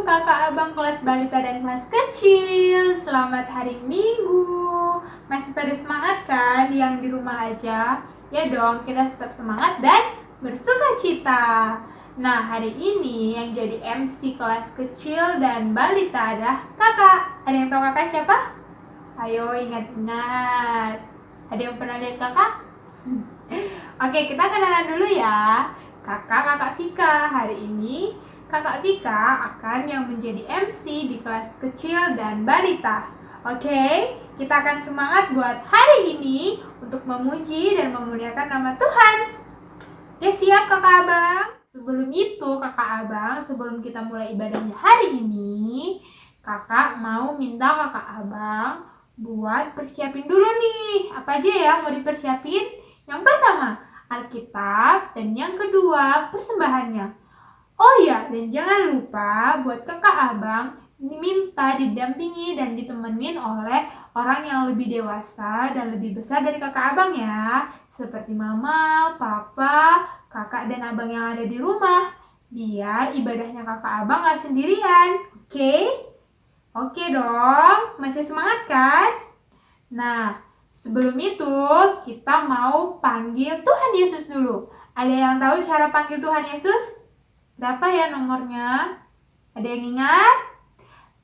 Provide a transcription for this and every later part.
kakak abang kelas balita dan kelas kecil. Selamat hari Minggu. Masih pada semangat kan yang di rumah aja? Ya dong, kita tetap semangat dan bersuka cita. Nah, hari ini yang jadi MC kelas kecil dan balita adalah kakak. Ada yang tahu kakak siapa? Ayo ingat-ingat. Ada yang pernah lihat kakak? Oke, kita kenalan dulu ya. Kakak Vika. Hari ini Kakak Vika akan yang menjadi MC di kelas kecil dan balita. Oke, kita akan semangat buat hari ini untuk memuji dan memuliakan nama Tuhan. Ya, siap kakak abang? Sebelum itu kakak abang, sebelum kita mulai ibadahnya hari ini, kakak mau minta kakak abang buat persiapin dulu nih. Apa aja ya mau dipersiapin? Yang pertama, Alkitab, dan yang kedua, persembahannya. Oh ya, dan jangan lupa buat kakak abang diminta didampingi dan ditemenin oleh orang yang lebih dewasa dan lebih besar dari kakak abang ya. Seperti mama, papa, kakak dan abang yang ada di rumah. Biar ibadahnya kakak abang gak sendirian. Oke? Oke dong, masih semangat kan? Nah, sebelum itu kita mau panggil Tuhan Yesus dulu. Ada yang tahu cara panggil Tuhan Yesus? Berapa ya nomornya? Ada yang ingat?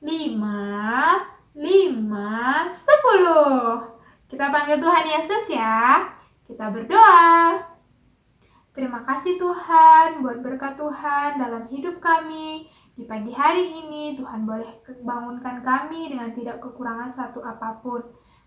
5, 5, 10. Kita panggil Tuhan Yesus ya. Kita berdoa. Terima kasih Tuhan buat berkat Tuhan dalam hidup kami. Di pagi hari ini Tuhan boleh bangunkan kami dengan tidak kekurangan satu apapun.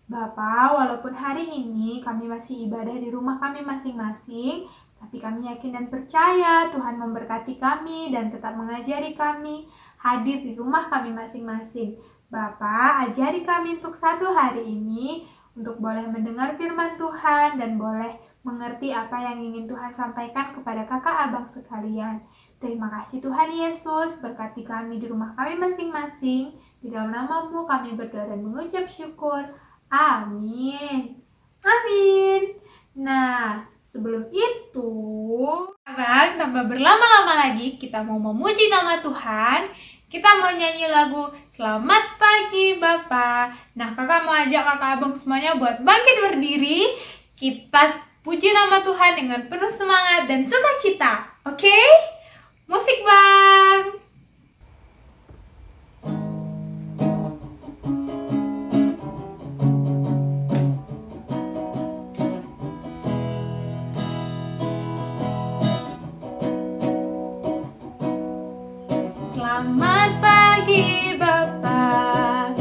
Bapa, walaupun hari ini kami masih ibadah di rumah kami masing-masing, tapi kami yakin dan percaya Tuhan memberkati kami dan tetap mengajari kami hadir di rumah kami masing-masing. Bapa, ajari kami untuk satu hari ini untuk boleh mendengar firman Tuhan dan boleh mengerti apa yang ingin Tuhan sampaikan kepada kakak abang sekalian. Terima kasih Tuhan Yesus, berkati kami di rumah kami masing-masing. Di dalam nama-Mu kami berdoa dan mengucap syukur. Amin. Amin. Nah, sebelum itu, abang, tanpa berlama-lama lagi, kita mau memuji nama Tuhan. Kita mau nyanyi lagu Selamat Pagi Bapa. Nah, kakak mau ajak kakak abang semuanya buat bangkit berdiri. Kita puji nama Tuhan dengan penuh semangat dan sukacita. Oke? Musik bang. Selamat pagi Bapa,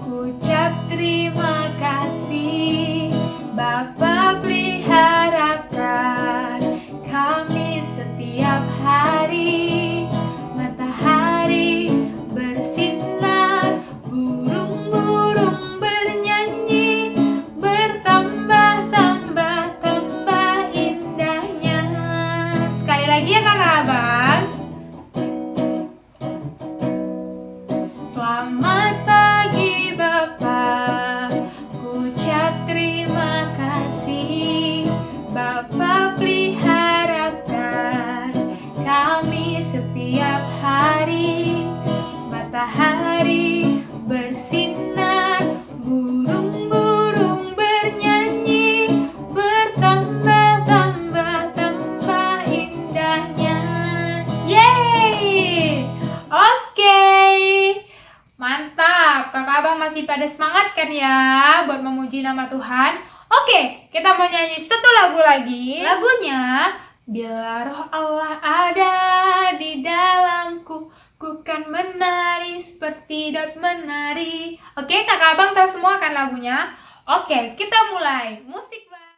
ucap terima kasih. Bapa peliharakan kami setiap hari. Matahari bersinar, burung-burung bernyanyi, bertambah-tambah indahnya. Sekali lagi ya kakak abang. Selamat pagi Bapa, ucap terima kasih. Bapa peliharakan kami setiap hari. Matahari bersinar, burung-burung bernyanyi, bertambah-tambah indahnya. Yeay! Oke. Mantap, kakak abang masih pada semangat kan ya buat memuji nama Tuhan? Oke, kita mau nyanyi satu lagu lagi. Lagunya, Bila Roh Allah ada di dalamku, ku kan menari seperti Daud menari. Oke, kakak abang tahu semua kan lagunya? Oke, kita mulai. Musik bang.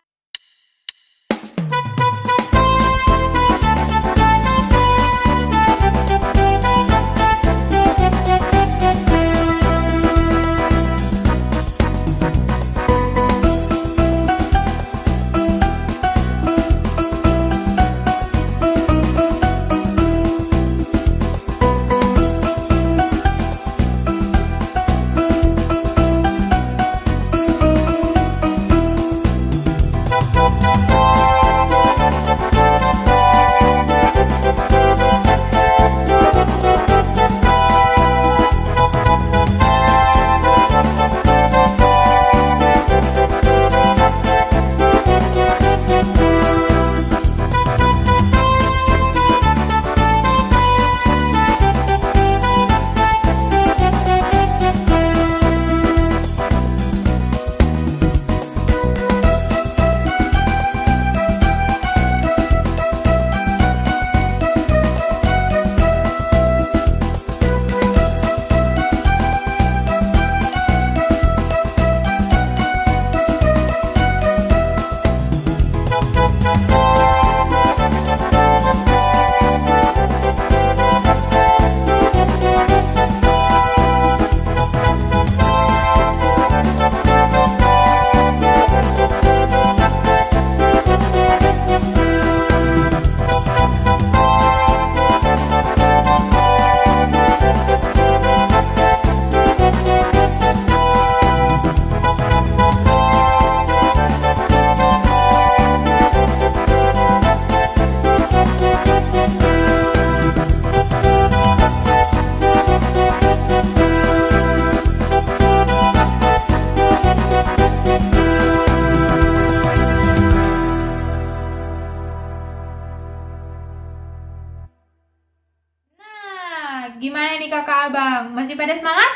Gimana nih kakak abang? Masih pada semangat?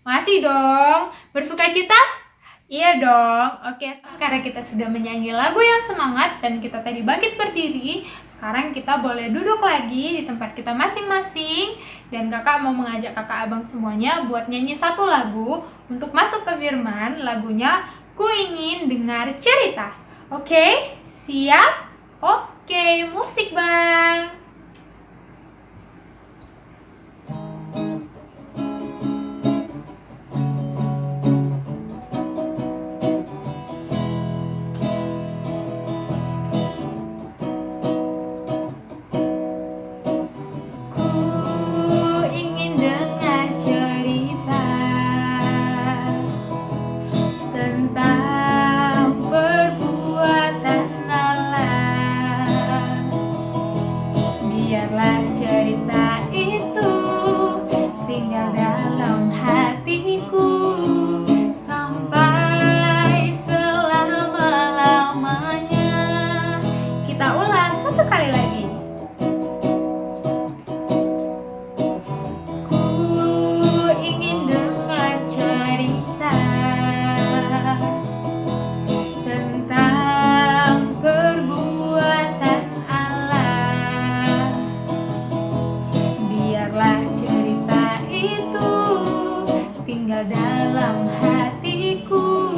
Masih dong. Bersukacita? Iya dong. Oke, karena kita sudah menyanyi lagu yang semangat dan kita tadi bangkit berdiri, sekarang kita boleh duduk lagi di tempat kita masing-masing. Dan kakak mau mengajak kakak abang semuanya buat nyanyi satu lagu untuk masuk ke firman. Lagunya Ku Ingin Dengar Cerita. Oke, siap? Oke, musik bang. Dalam hatiku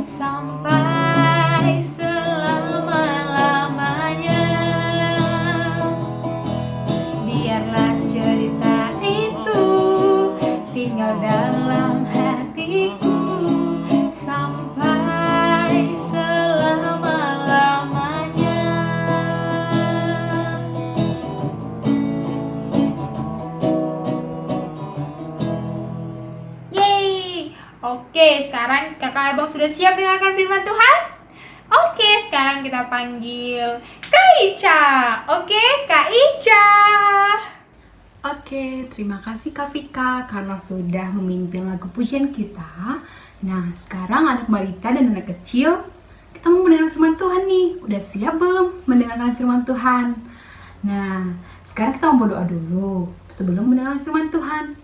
sampai selama-lamanya. Biarlah cerita itu tinggal dalam hatiku sampai selama-lamanya. Oke, sekarang kakak abang sudah siap dengarkan firman Tuhan? Oke, sekarang kita panggil Kak Ica. Oke, Kak Ica. Oke, terima kasih Kak Vika karena sudah memimpin lagu pujian kita. Nah, sekarang anak balita dan anak kecil, kita mau mendengar firman Tuhan nih. Udah siap belum mendengarkan firman Tuhan? Nah, sekarang kita mau berdoa dulu sebelum mendengarkan firman Tuhan.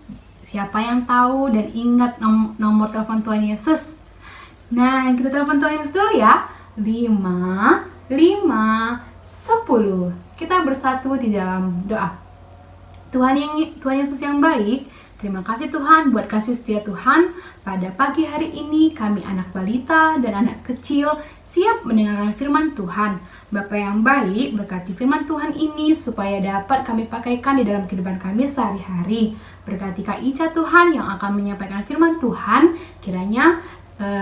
Siapa yang tahu dan ingat nomor telepon Tuhan Yesus? Nah, kita telepon Tuhan Yesus dulu ya. 5, 5, 10. Kita bersatu di dalam doa. Tuhan Yesus yang baik, terima kasih Tuhan buat kasih setia Tuhan. Pada pagi hari ini kami anak balita dan anak kecil siap mendengarkan firman Tuhan. Bapa yang baik, berkati firman Tuhan ini supaya dapat kami pakaikan di dalam kehidupan kami sehari-hari. Berkati Kak Ica Tuhan yang akan menyampaikan firman Tuhan. Kiranya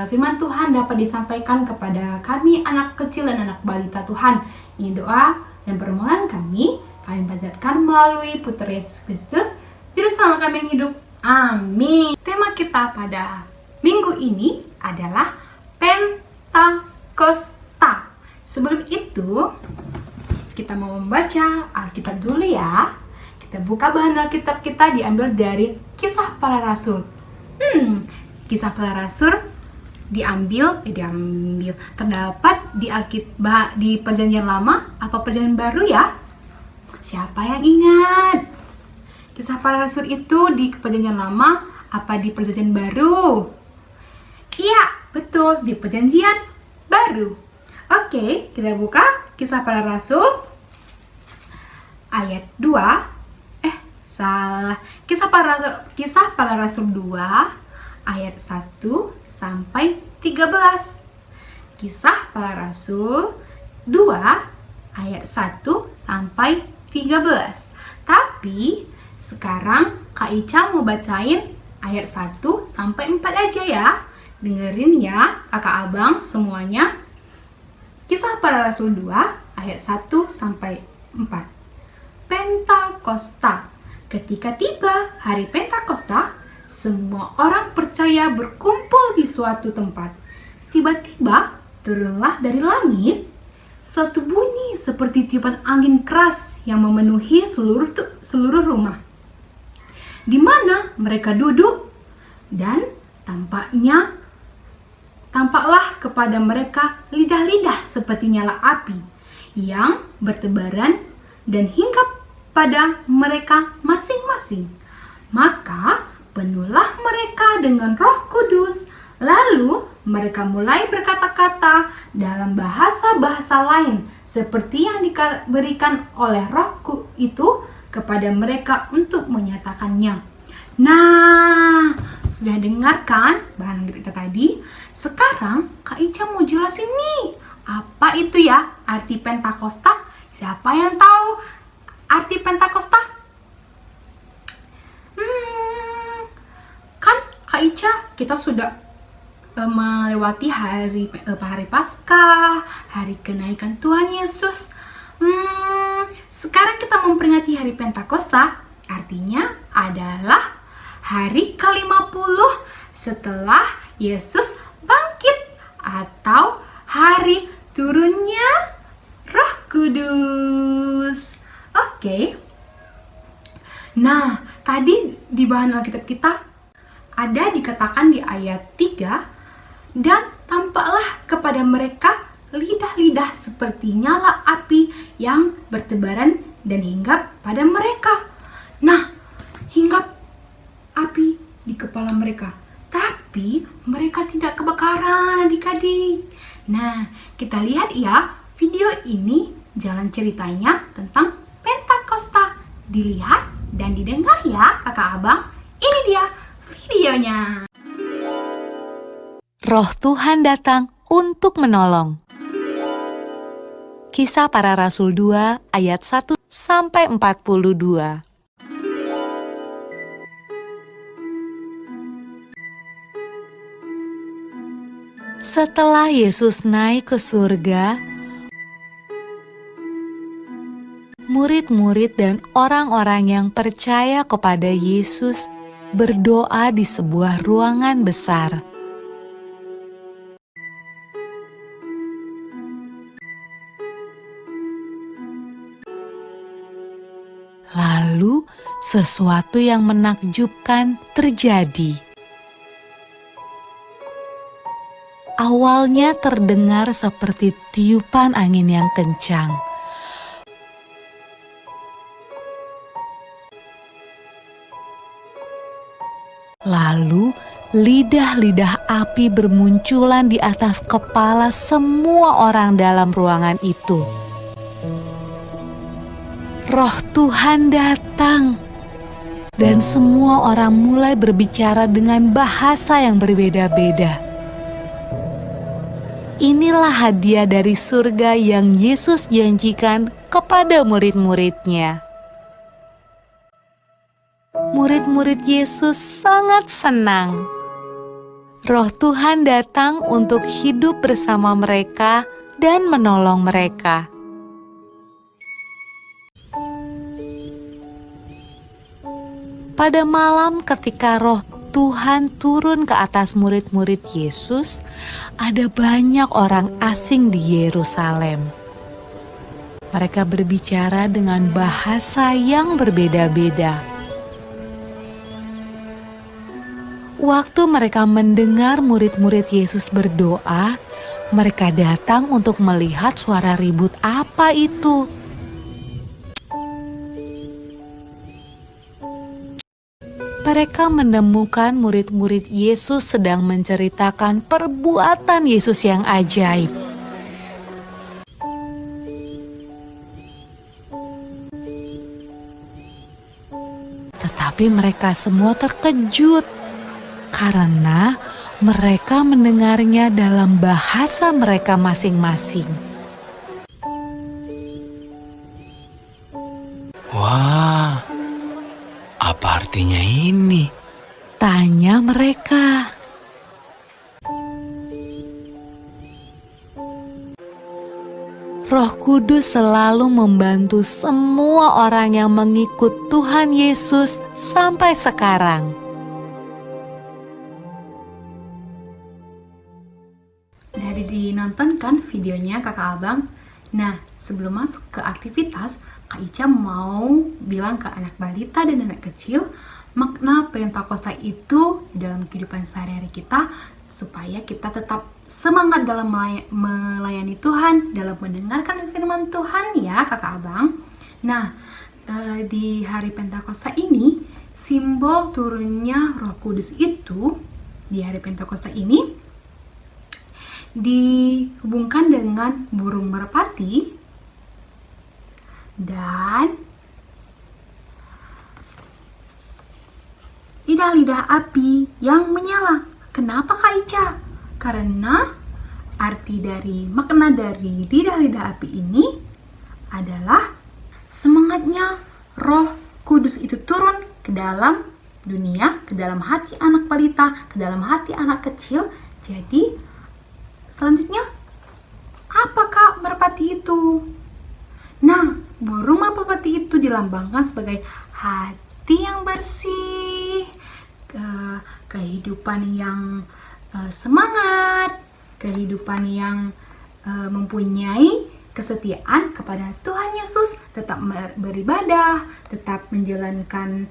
firman Tuhan dapat disampaikan kepada kami anak kecil dan anak balita Tuhan. Ini doa dan permohonan kami panjatkan melalui Putra Yesus Kristus, Juru Selamat kami yang hidup. Amin. Tema kita pada minggu ini adalah Pentakosta. Sebelum itu, kita mau membaca Alkitab dulu ya. Kita buka bahan Alkitab kita diambil dari Kisah Para Rasul. Kisah Para Rasul terdapat di Perjanjian Lama apa Perjanjian Baru ya? Siapa yang ingat? Kisah Para Rasul itu di Perjanjian Lama apa di Perjanjian Baru? Iya, betul, di Perjanjian Baru. Oke, kita buka Kisah Para Rasul ayat 2. Kisah Para Rasul 2 ayat 1 sampai 13. Kisah Para Rasul 2 ayat 1 sampai 13. Tapi sekarang Kak Ica mau bacain ayat 1 sampai 4 aja ya. Dengerin ya kakak abang semuanya. Kisah Para Rasul 2 ayat 1 sampai 4. Pentakosta. Ketika tiba hari Pentakosta, semua orang percaya berkumpul di suatu tempat. Tiba-tiba turunlah dari langit suatu bunyi seperti tiupan angin keras yang memenuhi seluruh rumah di mana mereka duduk, dan tampaklah kepada mereka lidah-lidah seperti nyala api yang bertebaran dan hinggap pada mereka masing-masing. asing. Maka penuhlah mereka dengan Roh Kudus. Lalu mereka mulai berkata-kata dalam bahasa-bahasa lain seperti yang diberikan oleh Roh itu kepada mereka untuk menyatakannya. Nah, sudah dengarkan bahan kita tadi? Sekarang Kak Ica mau jelasin nih, apa itu ya arti Pentakosta? Siapa yang tahu arti Pentakosta? Kan Kak Ica, kita sudah melewati hari Paskah, hari kenaikan Tuhan Yesus. Sekarang kita memperingati hari Pentakosta, artinya adalah hari ke-50 setelah Yesus bangkit atau hari turunnya Roh Kudus. Oke. Nah, tadi di bahan Alkitab kita ada dikatakan di ayat 3, dan tampaklah kepada mereka lidah-lidah seperti nyala api yang bertebaran dan hinggap pada mereka. Nah, hinggap api di kepala mereka, tapi mereka tidak kebakaran, adik-adik. Nah, kita lihat ya video ini, jalan ceritanya tentang Pentakosta. Dilihat dan didengar ya kakak abang. Ini dia videonya. Roh Tuhan datang untuk menolong. Kisah Para Rasul 2 ayat 1 sampai 42. Setelah Yesus naik ke surga, murid-murid dan orang-orang yang percaya kepada Yesus berdoa di sebuah ruangan besar. Lalu, sesuatu yang menakjubkan terjadi. Awalnya terdengar seperti tiupan angin yang kencang. Lalu, lidah-lidah api bermunculan di atas kepala semua orang dalam ruangan itu. Roh Tuhan datang, dan semua orang mulai berbicara dengan bahasa yang berbeda-beda. Inilah hadiah dari surga yang Yesus janjikan kepada murid-muridnya. Murid-murid Yesus sangat senang. Roh Tuhan datang untuk hidup bersama mereka dan menolong mereka. Pada malam ketika Roh Tuhan turun ke atas murid-murid Yesus, ada banyak orang asing di Yerusalem. Mereka berbicara dengan bahasa yang berbeda-beda. Waktu mereka mendengar murid-murid Yesus berdoa, mereka datang untuk melihat suara ribut apa itu. Mereka menemukan murid-murid Yesus sedang menceritakan perbuatan Yesus yang ajaib. Tetapi mereka semua terkejut karena mereka mendengarnya dalam bahasa mereka masing-masing. Wah, apa artinya ini? Tanya mereka. Roh Kudus selalu membantu semua orang yang mengikut Tuhan Yesus sampai sekarang. Dari dinonton kan videonya kakak abang. Nah, sebelum masuk ke aktivitas, Kak Ica mau bilang ke anak balita dan anak kecil makna Pentakosta itu dalam kehidupan sehari-hari kita, supaya kita tetap semangat dalam melayani Tuhan, dalam mendengarkan firman Tuhan ya kakak abang. Nah, di hari Pentakosta ini simbol turunnya Roh Kudus itu di hari Pentakosta ini dihubungkan dengan burung merpati dan lidah-lidah api yang menyala. Kenapa Kak Ica? Karena arti dari makna dari lidah-lidah api ini adalah semangatnya Roh Kudus itu turun ke dalam dunia, ke dalam hati anak balita, ke dalam hati anak kecil. Jadi selanjutnya apa Kak merpati itu? Nah, burung merpati itu dilambangkan sebagai hati yang bersih, kehidupan yang semangat, kehidupan yang mempunyai kesetiaan kepada Tuhan Yesus, tetap beribadah, tetap menjalankan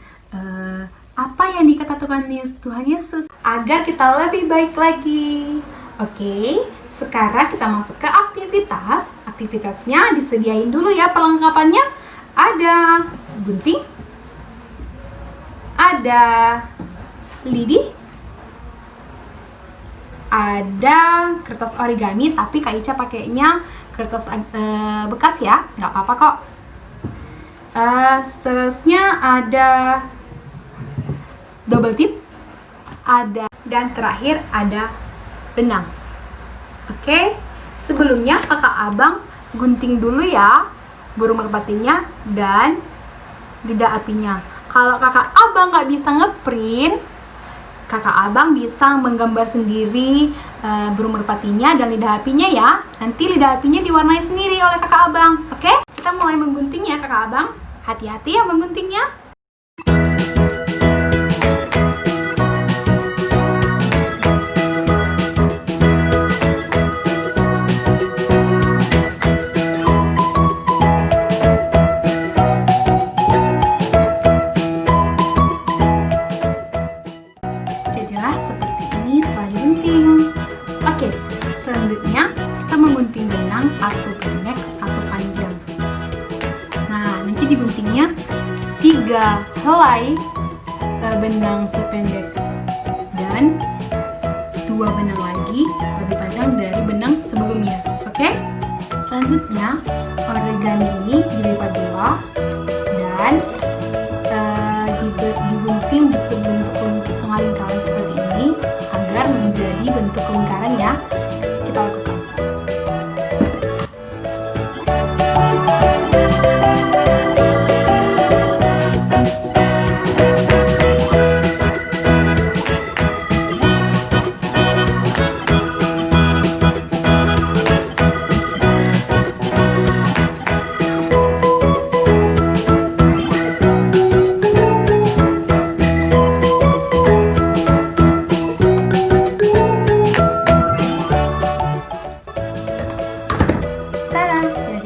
apa yang dikatakan Tuhan Yesus agar kita lebih baik lagi. Oke, sekarang kita masuk ke aktivitas. Aktivitasnya disediain dulu ya perlengkapannya. Ada gunting, ada lidi, ada kertas origami, tapi Kak Ica pakainya kertas bekas ya, nggak apa-apa kok. Seterusnya ada double tip, dan terakhir ada benang. Oke, sebelumnya kakak abang gunting dulu ya burung merpatinya dan lidah apinya. Kalau kakak abang nggak bisa ngeprint, kakak abang bisa menggambar sendiri burung merpatinya dan lidah apinya ya. Nanti lidah apinya diwarnai sendiri oleh kakak abang. Oke, kita mulai menggunting ya kakak abang. Hati-hati ya mengguntingnya. Jadilah seperti ini setelah digunting. Oke, selanjutnya kita menggunting benang satu pendek, satu panjang. Nah, nanti diguntingnya 3 helai benang sependek dan 2 benang lagi lebih panjang dari benang sebelumnya. Oke? Selanjutnya origami ini dilipat 2 dan digunting bentuk setengah lingkaran seperti ini agar menjadi bentuk lingkaran ya. Kita lakukan.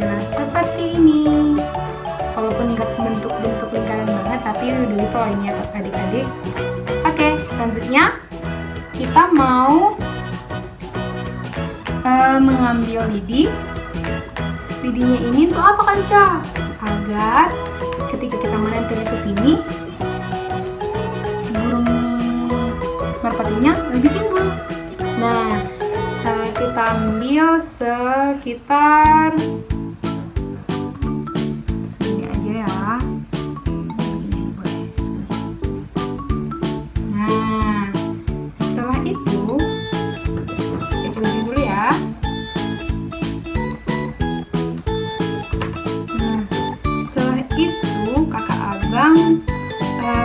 Jadilah seperti ini. Walaupun nggak bentuk lingkaran banget, tapi udah itu lainnya adik-adik. Oke, selanjutnya kita mau mengambil lidi. Lidinya ini untuk apa kan, Ca? Agar ketika kita menempelnya ke sini, burung merpatinya lebih timbul. Nah, kita ambil sekitar segini aja ya. Segini boleh. Nah, setelah itu kita coba dulu ya. Nah, setelah itu kakak abang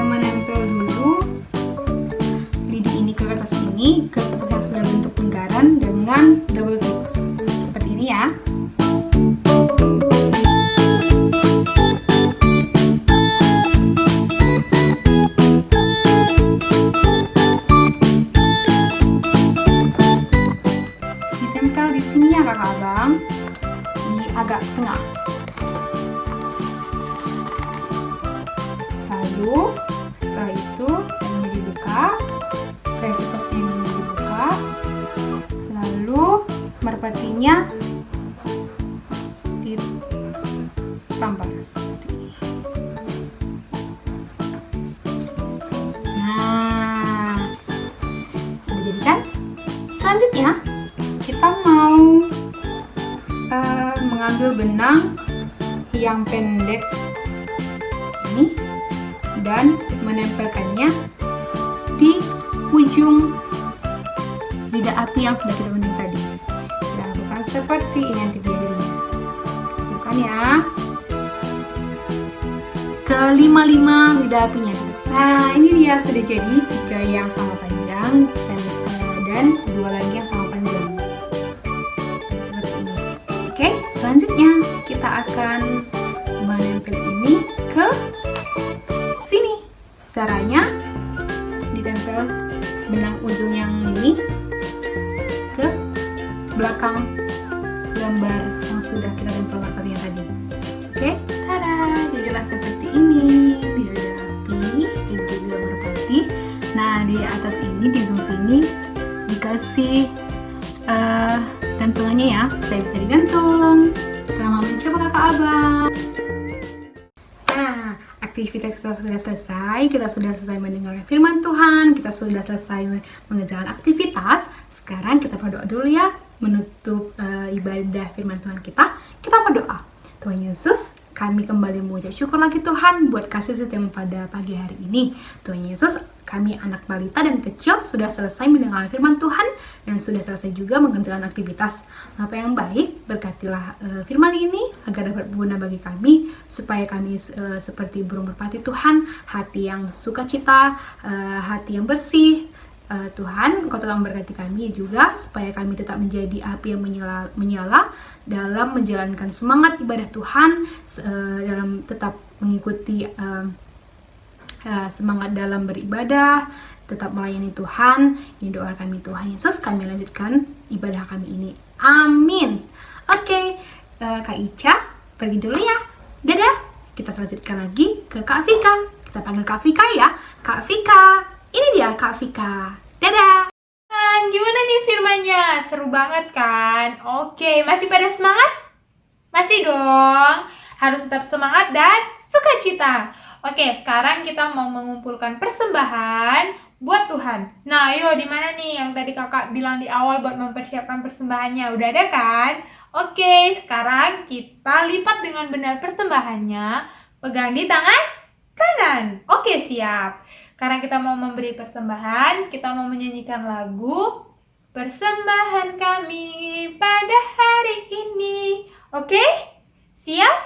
menempel dulu lidi ini ke kertas ini, ke kertas yang sudah bentuk lingkaran dengan double tip seperti ini ya. Ditempel di sini ya kakak abang, di agak tengah. Lalu setelah itu ini dibuka, kertasnya ini dibuka, lalu merpatinya ditambah seperti ini. Selanjutnya, kita mau mengambil benang yang pendek ini dan menempelkannya di ujung lidah api yang sudah kita gunting tadi. Kita lakukan seperti ini nanti birunya. Bukan ya. Kelima-lima lidah apinya. Nah, ini dia sudah jadi 3 yang sama panjang dan 2 lagi yang sama panjang. Seperti ini. Oke, selanjutnya kita akan menempel ini ke sini. Caranya ditempel benang ujung yang ini ke belakang gambar yang sudah kita tempel markernya tadi. Oke, tada, jadilah seperti ini. Di lidah api, di gambar merpati. Nah, di atas ini, di ujung sini dikasih gantungannya ya, supaya bisa digantung. Selamat mencoba kakak abang. Nah, aktivitas kita sudah selesai. Kita sudah selesai mendengar firman Tuhan. Kita sudah selesai mengerjakan aktivitas. Sekarang kita berdoa dulu ya, menutup ibadah firman Tuhan kita. Kita berdoa. Tuhan Yesus, kami kembali mengucap syukur lagi Tuhan buat kasih setiamu pada pagi hari ini. Tuhan Yesus, kami anak balita dan kecil sudah selesai mendengar firman Tuhan dan sudah selesai juga mengerjakan aktivitas. Bapa yang baik, berkatilah firman ini agar dapat berguna bagi kami, supaya kami seperti burung merpati Tuhan, hati yang sukacita, hati yang bersih. Tuhan, Engkau tetap memberkati kami juga, supaya kami tetap menjadi api yang menyala dalam menjalankan semangat ibadah Tuhan, dalam tetap mengikuti semangat dalam beribadah, tetap melayani Tuhan. Ini doa kami Tuhan Yesus, kami lanjutkan ibadah kami ini. Amin. Oke, Kak Ica pergi dulu ya. Dadah. Kita lanjutkan lagi ke Kak Vika. Kita panggil Kak Vika ya. Kak Vika. Ini dia Kak Vika. Dadah. Gimana nih firmannya? Seru banget kan? Oke, masih pada semangat? Masih dong. Harus tetap semangat dan sukacita. Oke, sekarang kita mau mengumpulkan persembahan buat Tuhan. Nah, ayo di mana nih yang tadi kakak bilang di awal buat mempersiapkan persembahannya? Udah ada kan? Oke, sekarang kita lipat dengan benar persembahannya. Pegang di tangan kanan. Oke, siap. Karena kita mau memberi persembahan, kita mau menyanyikan lagu Persembahan Kami Pada Hari Ini. Oke? Siap?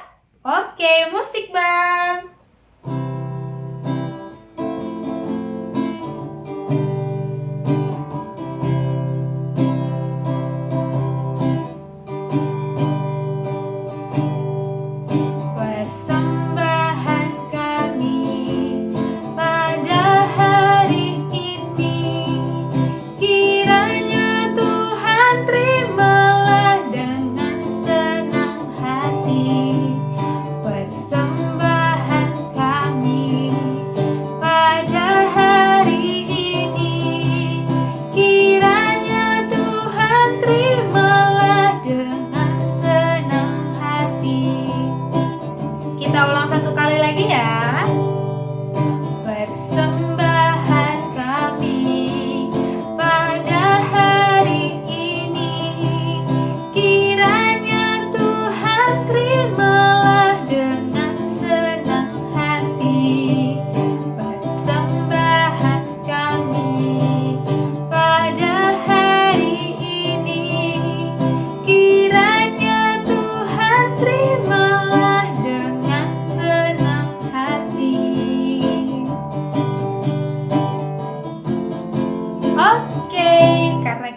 Oke, musik bang.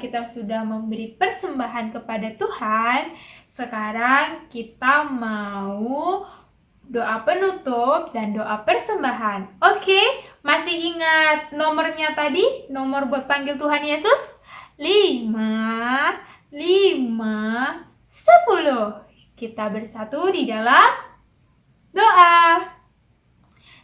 Kita sudah memberi persembahan kepada Tuhan. Sekarang kita mau doa penutup dan doa persembahan. Oke, masih ingat nomornya tadi? Nomor buat panggil Tuhan Yesus? 5, 5, 10. Kita bersatu di dalam doa.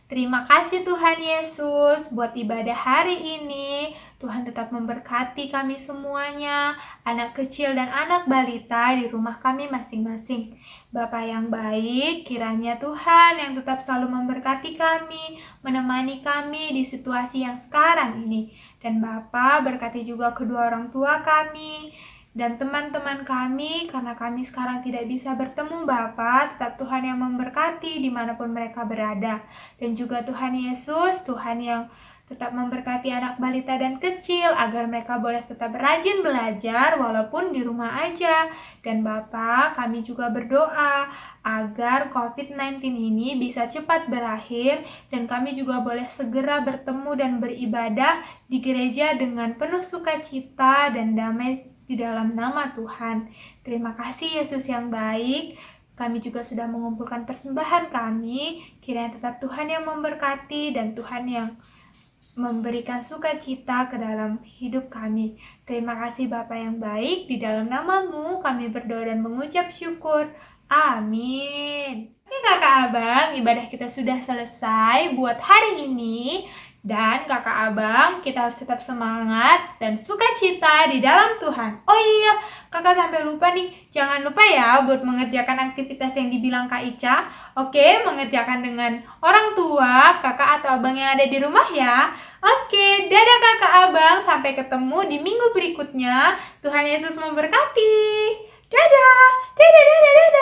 Terima kasih Tuhan Yesus buat ibadah hari ini. Tuhan tetap memberkati kami semuanya, anak kecil dan anak balita di rumah kami masing-masing. Bapa yang baik, kiranya Tuhan yang tetap selalu memberkati kami, menemani kami di situasi yang sekarang ini. Dan Bapa berkati juga kedua orang tua kami, dan teman-teman kami, karena kami sekarang tidak bisa bertemu Bapa, tetap Tuhan yang memberkati dimanapun mereka berada. Dan juga Tuhan Yesus, Tuhan yang tetap memberkati anak balita dan kecil, agar mereka boleh tetap rajin belajar walaupun di rumah aja. Dan Bapa, kami juga berdoa agar COVID-19 ini bisa cepat berakhir, dan kami juga boleh segera bertemu dan beribadah di gereja dengan penuh sukacita dan damai di dalam nama Tuhan. Terima kasih Yesus yang baik. Kami juga sudah mengumpulkan persembahan kami. Kiranya tetap Tuhan yang memberkati dan Tuhan yang memberikan sukacita ke dalam hidup kami. Terima kasih Bapa yang baik. Di dalam nama-Mu kami berdoa dan mengucap syukur. Amin. Oke kakak abang, ibadah kita sudah selesai buat hari ini. Dan kakak abang, kita harus tetap semangat dan sukacita di dalam Tuhan. Oh iya, kakak sampai lupa nih. Jangan lupa ya buat mengerjakan aktivitas yang dibilang Kak Ica. Oke, mengerjakan dengan orang tua, kakak atau abang yang ada di rumah ya. Oke, dadah kakak abang. Sampai ketemu di minggu berikutnya. Tuhan Yesus memberkati. Dadah, dadah, dadah, dadah.